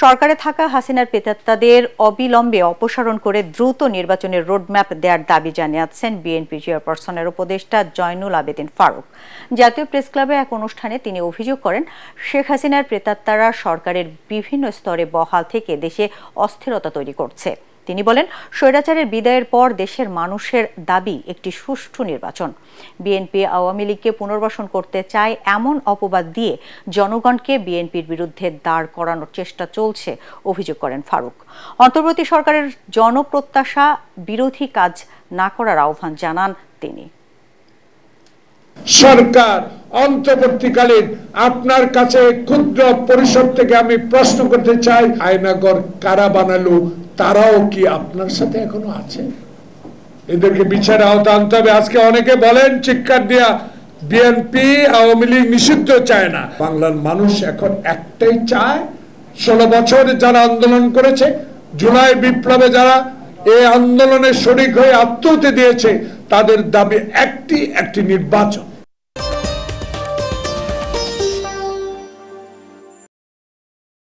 সরকারে থাকা হাসিনার প্রেতাত্মাদের অবিলম্বে অপসারণ করে দ্রুত নির্বাচনের রোডম্যাপ দেওয়ার দাবি জানিয়েছেন বিএনপি চেয়ারপারসনের উপদেষ্টা জয়নুল আবেদিন ফারুক। জাতীয় প্রেস ক্লাবে এক অনুষ্ঠানে তিনি অভিযোগ করেন, শেখ হাসিনার প্রেতাত্মারা সরকারের বিভিন্ন স্তরে বহাল থেকে দেশে অস্থিরতা তৈরি করছে। তিনি বলেন, স্বৈরাচারের বিদায়ের পর দেশের মানুষের দাবি একটি সুষ্ঠু নির্বাচন। বিএনপি আওয়ামী লীগকে পুনর্বাসন করতে চায় এমন অপবাদ দিয়ে জনগণকে বিএনপির বিরুদ্ধে দাঁড় করানোর চেষ্টা চলছে অভিযোগ করেন ফারুক। অন্তর্বর্তী সরকারের জনপ্রত্যাশা বিরোধী কাজ না করার আহ্বান জানান তিনি। সরকার অন্তর্বর্তীকালীন আপনার কাছে ক্ষুদ্র পরিষদ থেকে আমি প্রশ্ন করতে চাই, আয়নাগর কারা বানালো, তারাও কি আপনার সাথে এখনো আছে? এদেরকে বিচারে আওতা আনতে হবে। আজকে অনেকে বলেন চিৎকার দিয়া বিএনপি আওয়ামী লীগ নিষিদ্ধ চায় না। বাংলার মানুষ এখন একটাই চায়, 16 বছর যারা আন্দোলন করেছে, জুলাই বিপ্লবে যারা এই আন্দোলনে শরিক হয়ে আত্মহত্যা দিয়েছে, তাদের দাবি একটি নির্বাচন।